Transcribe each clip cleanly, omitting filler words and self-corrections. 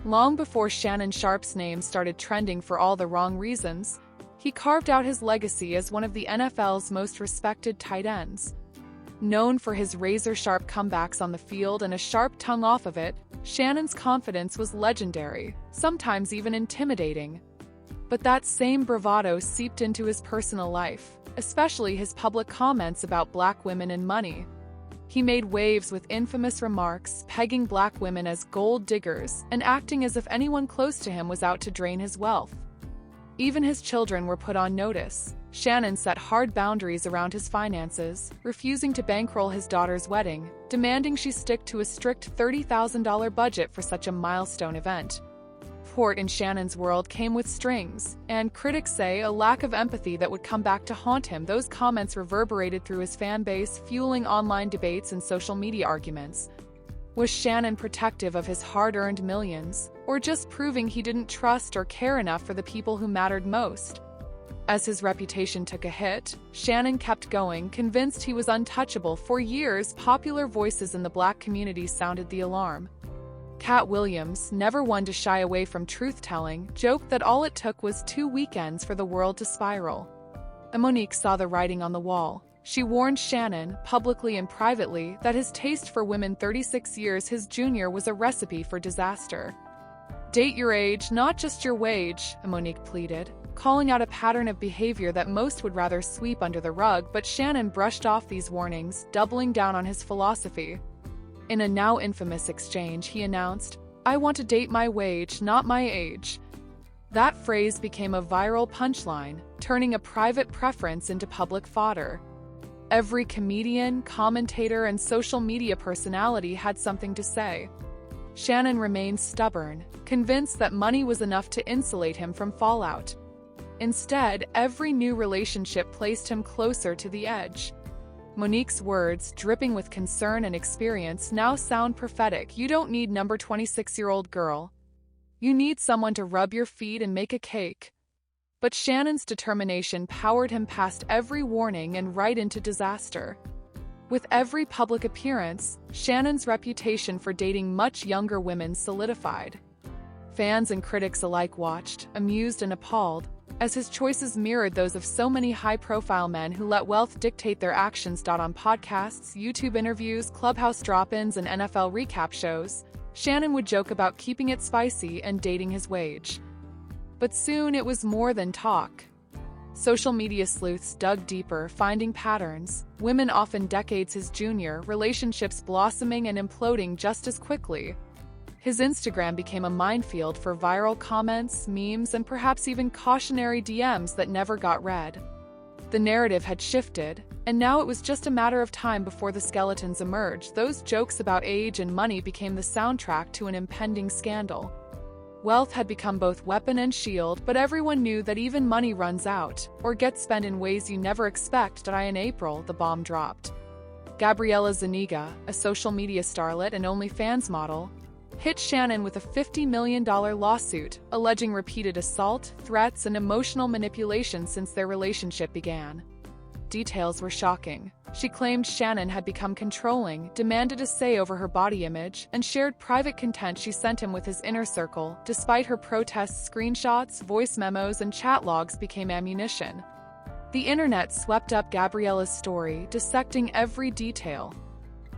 Long before Shannon Sharpe's name started trending for all the wrong reasons, he carved out his legacy as one of the NFL's most respected tight ends. Known for his razor-sharp comebacks on the field and a sharp tongue off of it, Shannon's confidence was legendary, sometimes even intimidating. But that same bravado seeped into his personal life, especially his public comments about black women and money. He made waves with infamous remarks, pegging black women as gold diggers and acting as if anyone close to him was out to drain his wealth. Even his children were put on notice. Shannon set hard boundaries around his finances, refusing to bankroll his daughter's wedding, demanding she stick to a strict $30,000 budget for such a milestone event. Support in Shannon's world came with strings, and critics say a lack of empathy that would come back to haunt him. Those comments reverberated through his fan base, fueling online debates and social media arguments. Was Shannon protective of his hard-earned millions, or just proving he didn't trust or care enough for the people who mattered most? As his reputation took a hit, Shannon kept going, convinced he was untouchable. For years, popular voices in the black community sounded the alarm. Cat Williams, never one to shy away from truth-telling, joked that all it took was 2 weekends for the world to spiral. Monique saw the writing on the wall. She warned Shannon, publicly and privately, that his taste for women 36 years his junior was a recipe for disaster. "Date your age, not just your wage," Monique pleaded, calling out a pattern of behavior that most would rather sweep under the rug. But Shannon brushed off these warnings, doubling down on his philosophy. In a now infamous exchange, he announced, "I want to date my wage, not my age." That phrase became a viral punchline, turning a private preference into public fodder. Every comedian, commentator, and social media personality had something to say. Shannon remained stubborn, convinced that money was enough to insulate him from fallout. Instead, every new relationship placed him closer to the edge. Monique's words, dripping with concern and experience, now sound prophetic. "You don't need number 26-year-old girl. You need someone to rub your feet and make a cake." But Shannon's determination powered him past every warning and right into disaster. With every public appearance, Shannon's reputation for dating much younger women solidified. Fans and critics alike watched, amused and appalled, as his choices mirrored those of so many high-profile men who let wealth dictate their actions. On podcasts, YouTube interviews, Clubhouse drop-ins, and NFL recap shows, Shannon would joke about keeping it spicy and dating his wage. But soon it was more than talk. Social media sleuths dug deeper, finding patterns: women often decades his junior, relationships blossoming and imploding just as quickly. His Instagram became a minefield for viral comments, memes, and perhaps even cautionary DMs that never got read. The narrative had shifted, and now it was just a matter of time before the skeletons emerged. Those jokes about age and money became the soundtrack to an impending scandal. Wealth had become both weapon and shield, but everyone knew that even money runs out, or gets spent in ways you never expect. In April, the bomb dropped. Gabriella Zuniga, a social media starlet and OnlyFans model, hit Shannon with a $50 million lawsuit, alleging repeated assault, threats, and emotional manipulation since their relationship began. Details were shocking. She claimed Shannon had become controlling, demanded a say over her body image, and shared private content she sent him with his inner circle. Despite her protests, screenshots, voice memos, and chat logs became ammunition. The internet swept up Gabriella's story, dissecting every detail.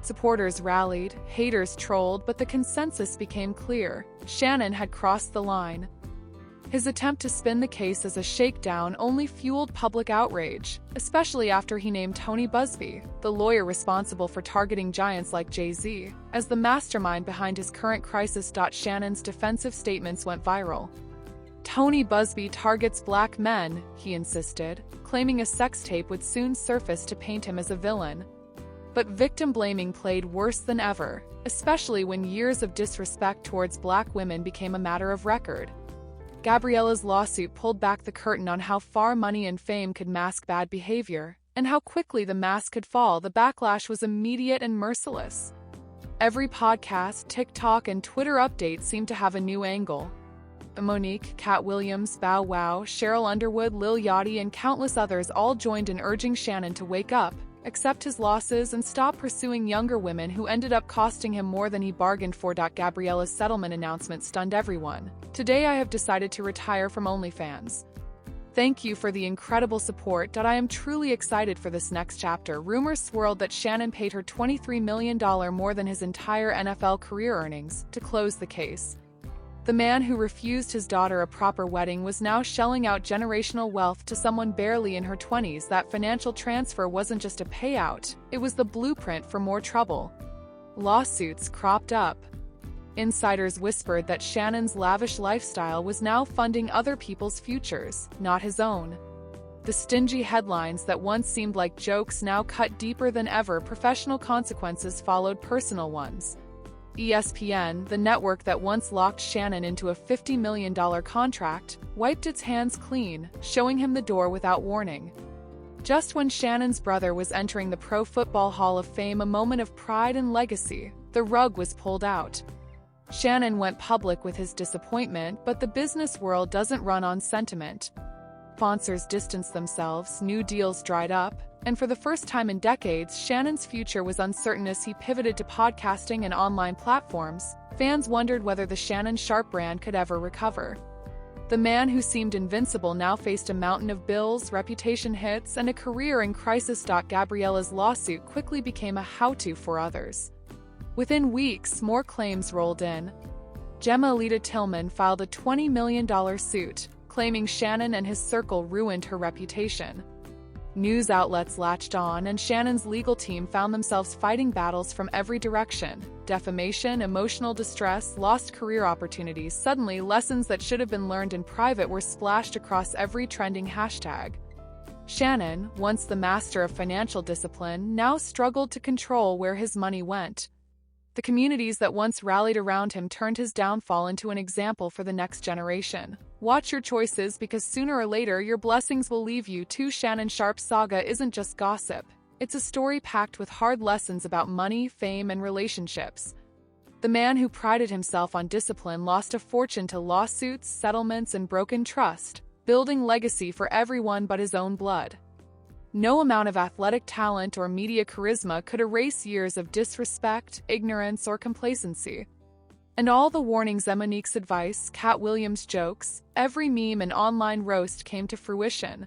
Supporters rallied, haters trolled, but the consensus became clear: Shannon had crossed the line. His attempt to spin the case as a shakedown only fueled public outrage, especially after he named Tony Buzbee, the lawyer responsible for targeting giants like Jay-Z, as the mastermind behind his current crisis. Shannon's defensive statements went viral. "Tony Buzbee targets black men," he insisted, claiming a sex tape would soon surface to paint him as a villain. But victim blaming played worse than ever, especially when years of disrespect towards black women became a matter of record. Gabriella's lawsuit pulled back the curtain on how far money and fame could mask bad behavior, and how quickly the mask could fall. The backlash was immediate and merciless. Every podcast, TikTok, and Twitter update seemed to have a new angle. Monique, Cat Williams, Bow Wow, Cheryl Underwood, Lil Yachty, and countless others all joined in urging Shannon to wake up, accept his losses, and stop pursuing younger women who ended up costing him more than he bargained for. Gabriella's settlement announcement stunned everyone. Today I have decided to retire from OnlyFans. Thank you for the incredible support. I am truly excited for this next chapter. Rumors swirled that Shannon paid her $23 million more than his entire NFL career earnings to close the case. The man who refused his daughter a proper wedding was now shelling out generational wealth to someone barely in her 20s. That financial transfer wasn't just a payout, it was the blueprint for more trouble. Lawsuits cropped up. Insiders whispered that Shannon's lavish lifestyle was now funding other people's futures, not his own. The stingy headlines that once seemed like jokes now cut deeper than ever. Professional consequences followed personal ones. ESPN, the network that once locked Shannon into a $50 million contract, wiped its hands clean, showing him the door without warning. Just when Shannon's brother was entering the Pro Football Hall of Fame, a moment of pride and legacy, the rug was pulled out. Shannon went public with his disappointment, but the business world doesn't run on sentiment. Sponsors distanced themselves, new deals dried up, and for the first time in decades, Shannon's future was uncertain as he pivoted to podcasting and online platforms. Fans wondered whether the Shannon Sharpe brand could ever recover. The man who seemed invincible now faced a mountain of bills, reputation hits, and a career in crisis. Gabriella's lawsuit quickly became a how-to for others. Within weeks, more claims rolled in. Gemma Alita Tillman filed a $20 million suit, claiming Shannon and his circle ruined her reputation. News outlets latched on, and Shannon's legal team found themselves fighting battles from every direction: defamation, emotional distress, lost career opportunities. Suddenly, lessons that should have been learned in private were splashed across every trending hashtag. Shannon, once the master of financial discipline, now struggled to control where his money went. The communities that once rallied around him turned his downfall into an example for the next generation. Watch your choices, because sooner or later your blessings will leave you too. Shannon Sharpe's saga isn't just gossip. It's a story packed with hard lessons about money, fame, and relationships. The man who prided himself on discipline lost a fortune to lawsuits, settlements, and broken trust, building legacy for everyone but his own blood. No amount of athletic talent or media charisma could erase years of disrespect, ignorance, or complacency. And all the warnings and Monique's advice, Cat Williams' jokes, every meme and online roast came to fruition.